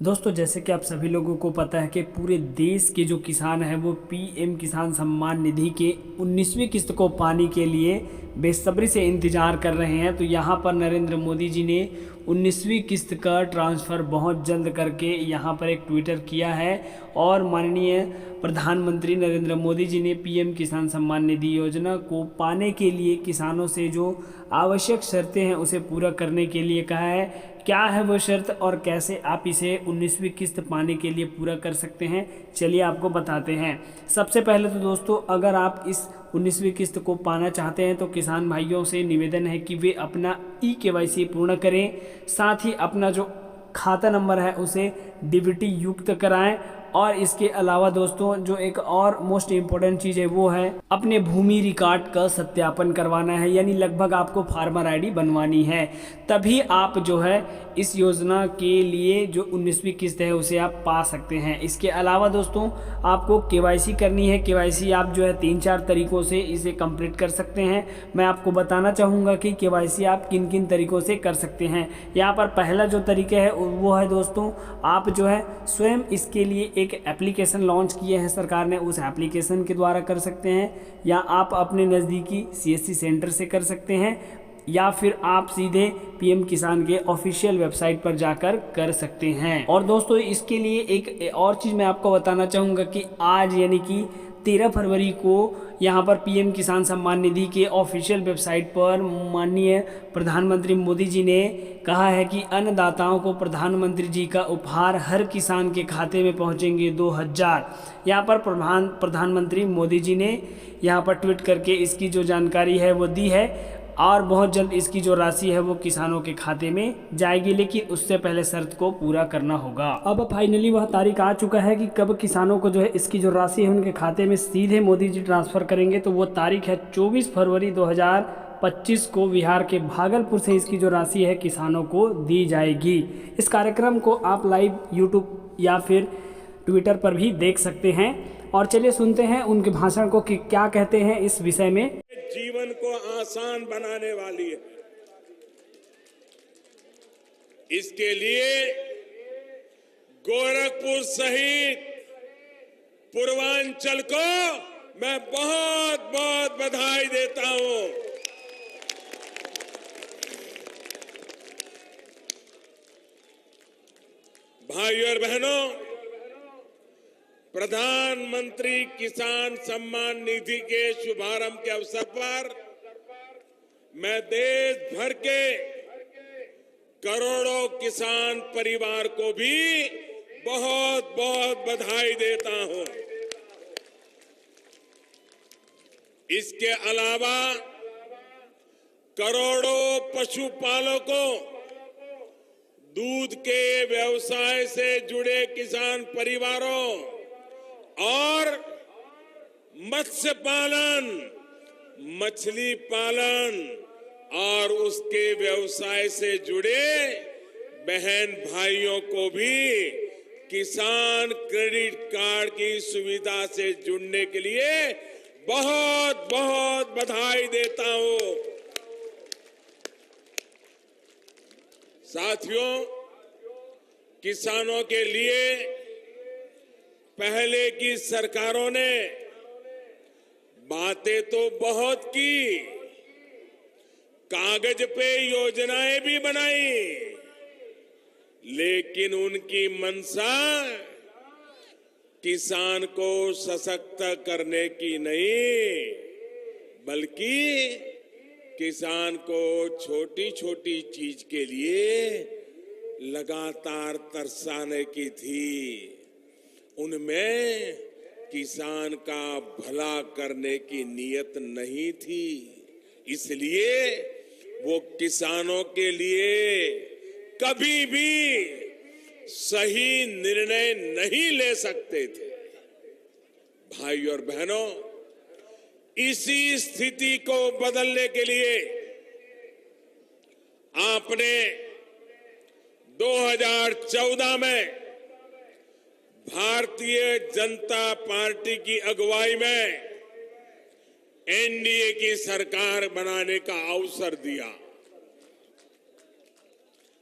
दोस्तों, जैसे कि आप सभी लोगों को पता है कि पूरे देश के जो किसान हैं वो पीएम किसान सम्मान निधि के 19वीं किस्त को पाने के लिए बेसब्री से इंतज़ार कर रहे हैं। तो यहाँ पर नरेंद्र मोदी जी ने 19वीं किस्त का ट्रांसफ़र बहुत जल्द करके यहाँ पर एक ट्विटर किया है और माननीय प्रधानमंत्री नरेंद्र मोदी जी ने पीएम किसान सम्मान निधि योजना को पाने के लिए किसानों से जो आवश्यक शर्तें हैं उसे पूरा करने के लिए कहा है। क्या है वो शर्त और कैसे आप इसे 19वीं किस्त पाने के लिए पूरा कर सकते हैं, चलिए आपको बताते हैं। सबसे पहले तो दोस्तों, अगर आप इस 19वीं किस्त को पाना चाहते हैं तो किसान भाइयों से निवेदन है कि वे अपना ई-केवाईसी पूर्ण करें, साथ ही अपना जो खाता नंबर है उसे डीबीटी युक्त कराएं। और इसके अलावा दोस्तों, जो एक और मोस्ट इम्पोर्टेंट चीज़ है वो है अपने भूमि रिकॉर्ड का सत्यापन करवाना है, यानी लगभग आपको फार्मर आईडी बनवानी है। तभी आप जो है इस योजना के लिए जो 19वीं किस्त है उसे आप पा सकते हैं। इसके अलावा दोस्तों, आपको केवाईसी करनी है। केवाईसी आप जो है 3-4 तरीक़ों से इसे कंप्लीट कर सकते हैं। मैं आपको बताना चाहूँगा कि केवाईसी आप किन किन तरीक़ों से कर सकते हैं। यहाँ पर पहला जो तरीका है वो है दोस्तों, आप जो है स्वयं इसके लिए एक एप्लीकेशन लॉन्च किए हैं सरकार ने, उस एप्लीकेशन के द्वारा कर सकते हैं, या आप अपने नज़दीकी सीएससी सेंटर से कर सकते हैं, या फिर आप सीधे पीएम किसान के ऑफिशियल वेबसाइट पर जाकर कर सकते हैं। और दोस्तों, इसके लिए एक और चीज़ मैं आपको बताना चाहूँगा कि आज यानी कि 13 फरवरी को यहाँ पर पीएम किसान सम्मान निधि के ऑफिशियल वेबसाइट पर माननीय प्रधानमंत्री मोदी जी ने कहा है कि अन्नदाताओं को प्रधानमंत्री जी का उपहार हर किसान के खाते में पहुँचेंगे 2000। यहाँ पर प्रधानमंत्री मोदी जी ने यहाँ पर ट्वीट करके इसकी जो जानकारी है वो दी है और बहुत जल्द इसकी जो राशि है वो किसानों के खाते में जाएगी, लेकिन उससे पहले शर्त को पूरा करना होगा। अब फाइनली वह तारीख आ चुका है कि कब किसानों को जो है इसकी जो राशि है उनके खाते में सीधे मोदी जी ट्रांसफ़र करेंगे। तो वो तारीख है 24 फरवरी 2025 को बिहार के भागलपुर से इसकी जो राशि है किसानों को दी जाएगी। इस कार्यक्रम को आप लाइव यूट्यूब या फिर ट्विटर पर भी देख सकते हैं। और चलिए सुनते हैं उनके भाषण को कि क्या कहते हैं इस विषय में। जीवन को आसान बनाने वाली है। इसके लिए गोरखपुर सहित पूर्वांचल को मैं बहुत बहुत बधाई देता हूं। भाइयों और बहनों, प्रधानमंत्री किसान सम्मान निधि के शुभारंभ के अवसर पर मैं देश भर के करोड़ों किसान परिवार को भी बहुत बहुत बधाई देता हूं। इसके अलावा करोड़ों पशुपालकों, दूध के व्यवसाय से जुड़े किसान परिवारों और मत्स्य पालन, मछली पालन और उसके व्यवसाय से जुड़े बहन भाइयों को भी किसान क्रेडिट कार्ड की सुविधा से जुड़ने के लिए बहुत बहुत बधाई देता हूं। साथियों, किसानों के लिए पहले की सरकारों ने बातें तो बहुत की, कागज पे योजनाएं भी बनाई, लेकिन उनकी मंशा किसान को सशक्त करने की नहीं, बल्कि किसान को छोटी छोटी चीज के लिए लगातार तरसाने की थी। उनमें किसान का भला करने की नीयत नहीं थी, इसलिए वो किसानों के लिए कभी भी सही निर्णय नहीं ले सकते थे। भाइयों और बहनों, इसी स्थिति को बदलने के लिए आपने 2014 में भारतीय जनता पार्टी की अगुवाई में एनडीए की सरकार बनाने का अवसर दिया।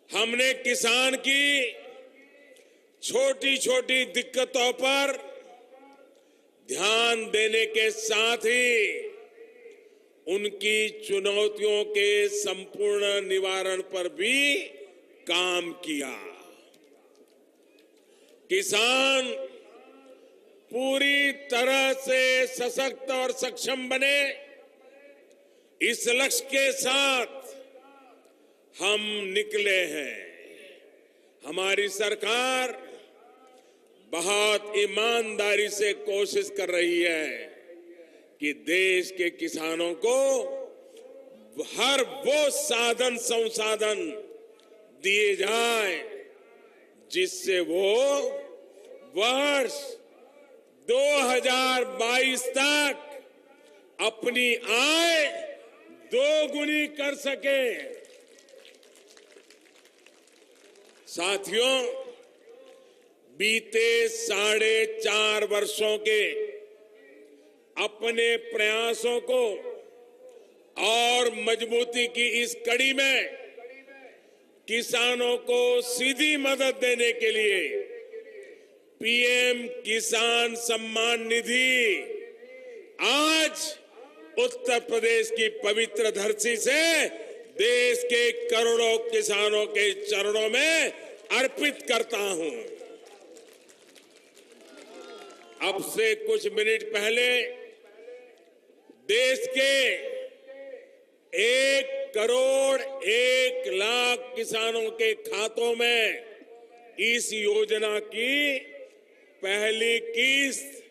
हमने किसान की छोटी छोटी दिक्कतों पर ध्यान देने के साथ ही उनकी चुनौतियों के संपूर्ण निवारण पर भी काम किया। किसान पूरी तरह से सशक्त और सक्षम बने, इस लक्ष्य के साथ हम निकले हैं। हमारी सरकार बहुत ईमानदारी से कोशिश कर रही है कि देश के किसानों को हर वो साधन संसाधन दिए जाए जिससे वो वर्ष 2022 तक अपनी आय दोगुनी कर सके। साथियों, बीते 4.5 वर्षों के अपने प्रयासों को और मजबूती की इस कड़ी में किसानों को सीधी मदद देने के लिए पीएम किसान सम्मान निधि आज उत्तर प्रदेश की पवित्र धरती से देश के करोड़ों किसानों के चरणों में अर्पित करता हूं। अब से कुछ मिनट पहले देश के 1 करोड़ 1 लाख किसानों के खातों में इस योजना की पहली किस्त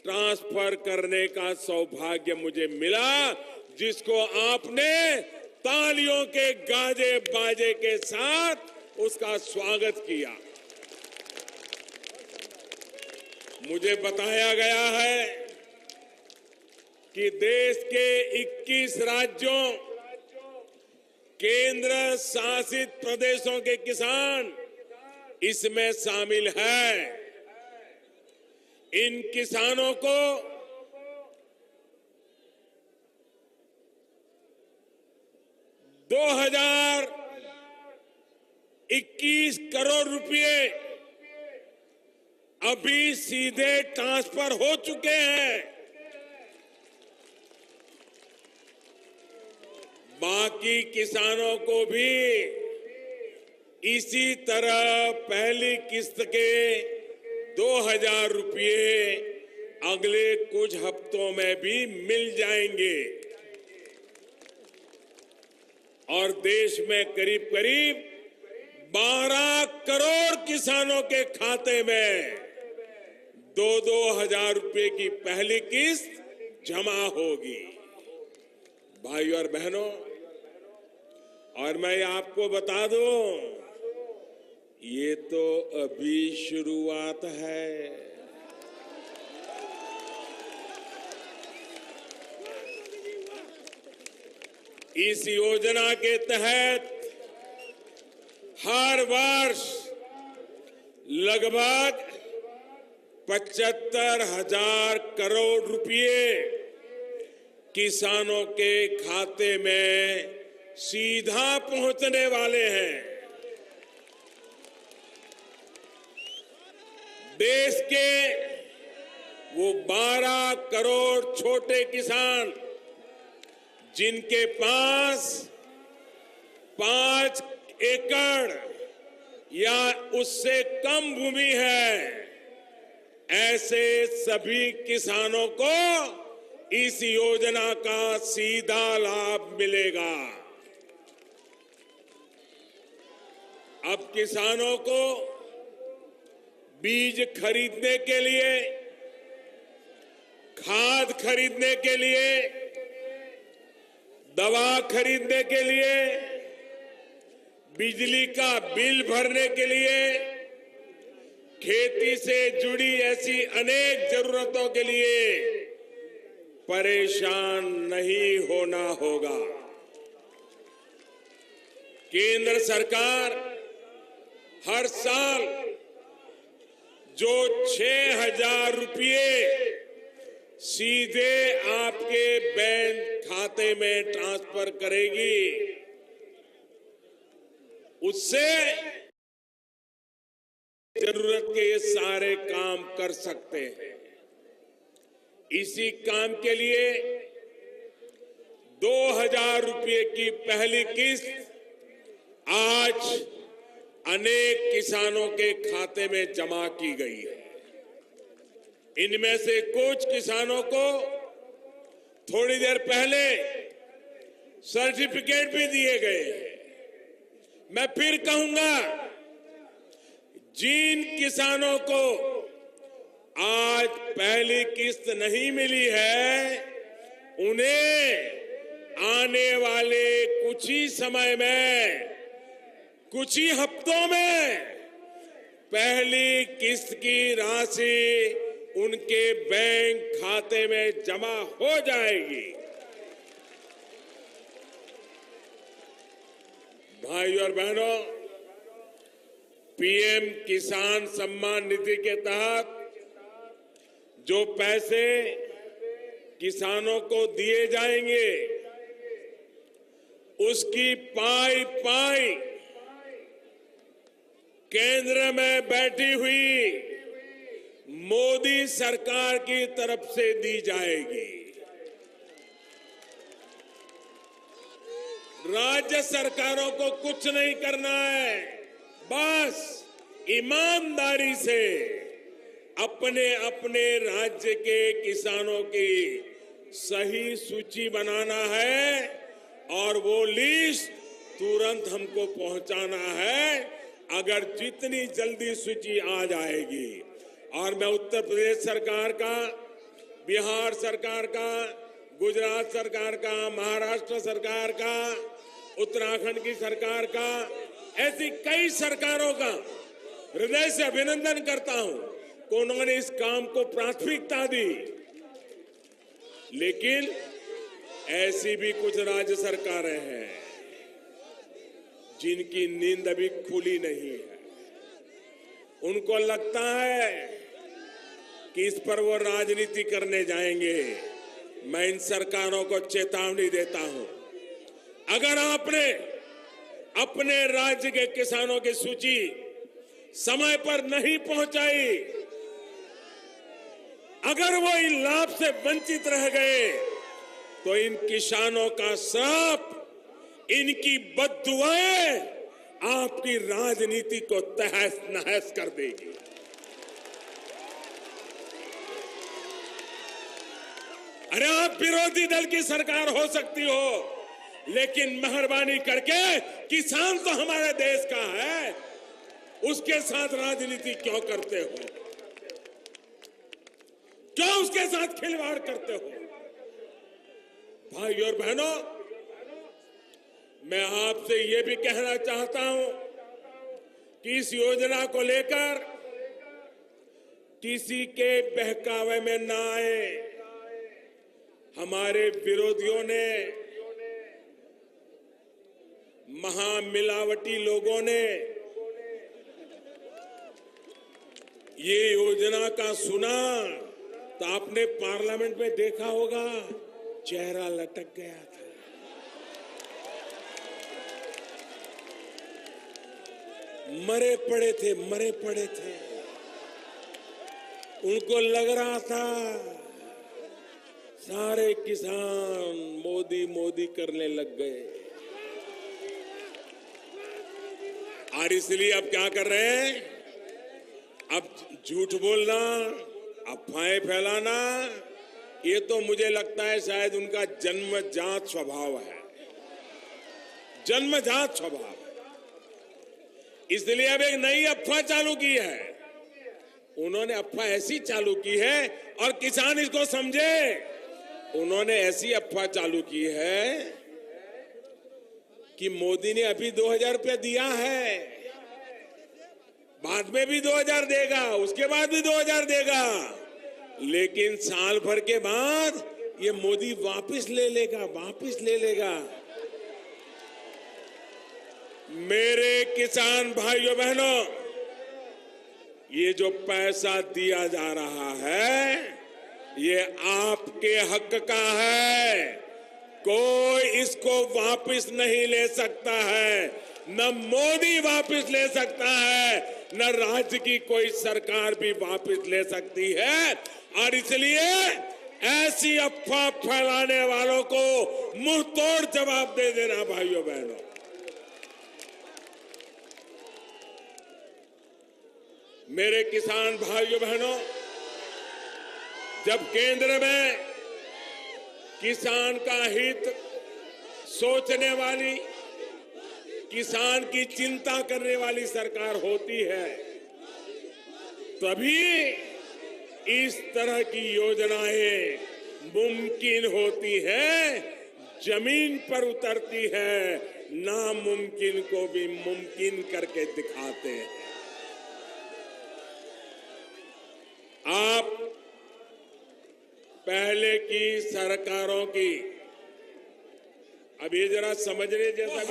ट्रांसफर करने का सौभाग्य मुझे मिला, जिसको आपने तालियों के गाजे बाजे के साथ उसका स्वागत किया। मुझे बताया गया है कि देश के 21 राज्यों, केंद्र शासित प्रदेशों के किसान इसमें शामिल हैं। इन किसानों को 2021 करोड़ रुपए अभी सीधे ट्रांसफर हो चुके हैं। बाकी किसानों को भी इसी तरह पहली किस्त के 2000 रुपये अगले कुछ हफ्तों में भी मिल जाएंगे और देश में करीब करीब 12 करोड़ किसानों के खाते में 2-2 हजार रुपये की पहली किस्त जमा होगी। भाइयों और बहनों, और मैं आपको बता दूं, ये तो अभी शुरुआत है। इस योजना के तहत हर वर्ष लगभग 75,000 करोड़ रुपए किसानों के खाते में सीधा पहुंचने वाले हैं। देश के वो 12 करोड़ छोटे किसान जिनके पास 5 एकड़ या उससे कम भूमि है, ऐसे सभी किसानों को इस योजना का सीधा लाभ मिलेगा। अब किसानों को बीज खरीदने के लिए, खाद खरीदने के लिए, दवा खरीदने के लिए, बिजली का बिल भरने के लिए, खेती से जुड़ी ऐसी अनेक जरूरतों के लिए परेशान नहीं होना होगा। केंद्र सरकार हर साल जो 6,000 रुपये सीधे आपके बैंक खाते में ट्रांसफर करेगी, उससे जरूरत के ये सारे काम कर सकते हैं। इसी काम के लिए 2,000 रुपये की पहली किस्त आज अनेक किसानों के खाते में जमा की गई है। इनमें से कुछ किसानों को थोड़ी देर पहले सर्टिफिकेट भी दिए गए हैं। मैं फिर कहूंगा, जिन किसानों को आज पहली किस्त नहीं मिली है, उन्हें आने वाले कुछ ही समय में, कुछ ही हफ्तों में पहली किस्त की राशि उनके बैंक खाते में जमा हो जाएगी। भाई और बहनों, पीएम किसान सम्मान निधि के तहत जो पैसे किसानों को दिए जाएंगे, उसकी पाई पाई केंद्र में बैठी हुई मोदी सरकार की तरफ से दी जाएगी। राज्य सरकारों को कुछ नहीं करना है, बस ईमानदारी से अपने अपने राज्य के किसानों की सही सूची बनाना है और वो लिस्ट तुरंत हमको पहुंचाना है। अगर जितनी जल्दी सूची आ जाएगी, और मैं उत्तर प्रदेश सरकार का, बिहार सरकार का, गुजरात सरकार का, महाराष्ट्र सरकार का, उत्तराखंड की सरकार का, ऐसी कई सरकारों का हृदय से अभिनंदन करता हूं कि उन्होंने इस काम को प्राथमिकता दी। लेकिन ऐसी भी कुछ राज्य सरकारें हैं जिनकी नींद अभी खुली नहीं है। उनको लगता है कि इस पर वो राजनीति करने जाएंगे। मैं इन सरकारों को चेतावनी देता हूं, अगर आपने अपने राज्य के किसानों की सूची समय पर नहीं पहुंचाई, अगर वो इन लाभ से वंचित रह गए, तो इन किसानों का श्राप, इनकी बद्दुआएं आपकी राजनीति को तहस नहस कर देगी। अरे आप विरोधी दल की सरकार हो सकती हो, लेकिन मेहरबानी करके किसान तो हमारे देश का है, उसके साथ राजनीति क्यों करते हो? क्यों उसके साथ खिलवाड़ करते हो? भाई और बहनों, मैं आपसे ये भी कहना चाहता हूं कि इस योजना को लेकर किसी के बहकावे में ना आए। हमारे विरोधियों ने, महामिलावटी लोगों ने ये योजना का सुना तो आपने पार्लियामेंट में देखा होगा, चेहरा लटक गया था। मरे पड़े थे। उनको लग रहा था सारे किसान मोदी मोदी करने लग गए, और इसलिए अब क्या कर रहे हैं? अब झूठ बोलना, अफवाहें फैलाना, ये तो मुझे लगता है शायद उनका जन्मजात स्वभाव है, जन्मजात स्वभाव। इसलिए अब एक नई अफवाह चालू की है। उन्होंने अफवाह ऐसी चालू की है, और किसान इसको समझे, उन्होंने ऐसी अफवाह चालू की है कि मोदी ने अभी 2,000 रुपया दिया है, बाद में भी 2,000 देगा, उसके बाद भी 2,000 देगा, लेकिन साल भर के बाद ये मोदी वापस ले लेगा। मेरे किसान भाइयों बहनों, ये जो पैसा दिया जा रहा है, ये आपके हक का है, कोई इसको वापस नहीं ले सकता है, न मोदी वापस ले सकता है, न राज्य की कोई सरकार भी वापस ले सकती है। और इसलिए ऐसी अफवाह फैलाने वालों को मुंह तोड़ जवाब दे देना भाइयों बहनों। मेरे किसान भाइयों बहनों, जब केंद्र में किसान का हित सोचने वाली, किसान की चिंता करने वाली सरकार होती है, तभी इस तरह की योजनाएं मुमकिन होती है, जमीन पर उतरती है, नामुमकिन को भी मुमकिन करके दिखाते हैं। आप पहले की सरकारों की, अब ये जरा समझने जैसा,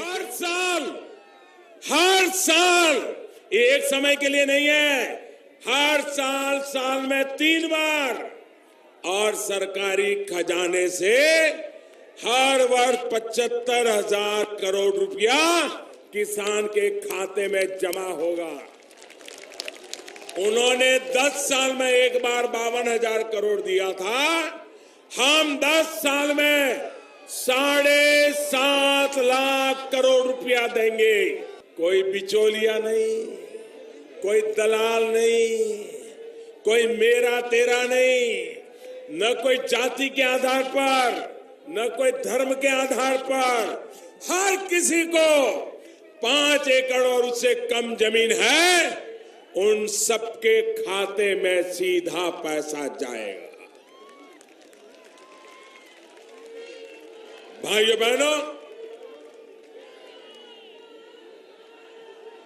हर साल ये एक समय के लिए नहीं है, हर साल में 3 बार, और सरकारी खजाने से हर वर्ष 75,000 करोड़ रुपया किसान के खाते में जमा होगा। उन्होंने 10 साल में एक बार 52,000 करोड़ दिया था, हम 10 साल में 7.5 लाख करोड़ रुपया देंगे। कोई बिचौलिया नहीं, कोई दलाल नहीं, कोई मेरा तेरा नहीं, न कोई जाति के आधार पर, न कोई धर्म के आधार पर, हर किसी को 5 एकड़ और उससे कम जमीन है, उन सबके खाते में सीधा पैसा जाएगा। भाइयों बहनों,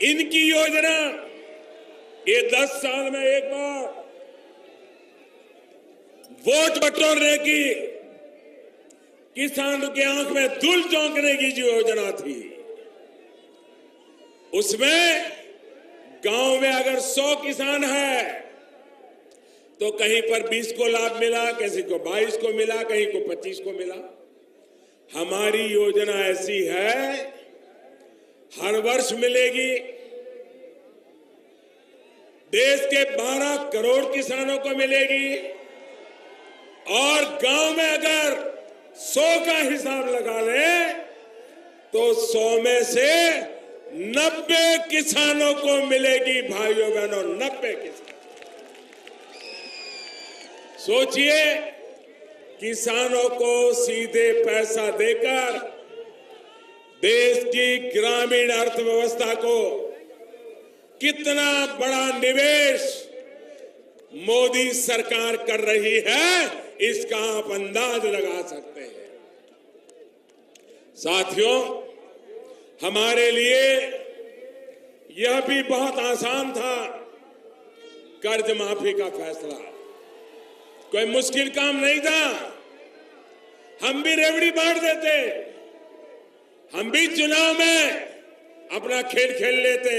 इनकी योजना ये 10 साल में एक बार वोट बटोरने की, किसानों की आंख में धूल झोंकने की जो योजना थी, उसमें गांव में अगर 100 किसान है तो कहीं पर 20 को लाभ मिला, किसी को 22 को मिला, कहीं को 25 को मिला। हमारी योजना ऐसी है, हर वर्ष मिलेगी। देश के 12 करोड़ किसानों को मिलेगी, और गांव में अगर 100 का हिसाब लगा ले तो 100 में से 90 किसानों को मिलेगी। भाइयों बहनों, 90 किसान। सोचिए, किसानों को सीधे पैसा देकर देश की ग्रामीण अर्थव्यवस्था को कितना बड़ा निवेश मोदी सरकार कर रही है, इसका आप अंदाज लगा सकते हैं। साथियों, हमारे लिए यह भी बहुत आसान था कर्ज माफी का फैसला। कोई मुश्किल काम नहीं था। हम भी रेवड़ी बांट देते, हम भी चुनाव में अपना खेल खेल लेते,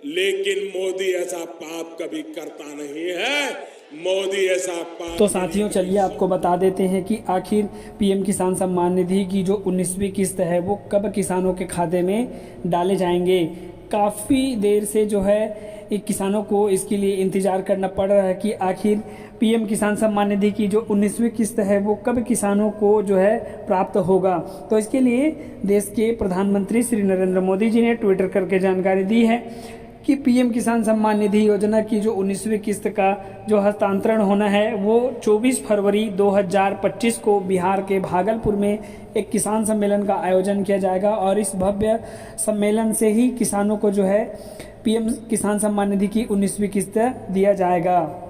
लेकिन मोदी ऐसा पाप कभी करता नहीं है। मोदी ऐसा पाप। तो साथियों, चलिए आपको बता देते हैं कि आखिर पीएम किसान सम्मान निधि की जो 19वीं किस्त है वो कब किसानों के खाते में डाले जाएंगे। काफ़ी देर से जो है किसानों को इसके लिए इंतज़ार करना पड़ रहा है कि आखिर पीएम किसान सम्मान निधि की जो 19वीं किस्त है वो कब किसानों को जो है प्राप्त होगा। तो इसके लिए देश के प्रधानमंत्री श्री नरेंद्र मोदी जी ने ट्विटर करके जानकारी दी है कि पीएम किसान सम्मान निधि योजना की जो 19वीं किस्त का जो हस्तांतरण होना है वो 24 फरवरी 2025 को बिहार के भागलपुर में एक किसान सम्मेलन का आयोजन किया जाएगा, और इस भव्य सम्मेलन से ही किसानों को जो है पीएम किसान सम्मान निधि की 19वीं किस्त दिया जाएगा।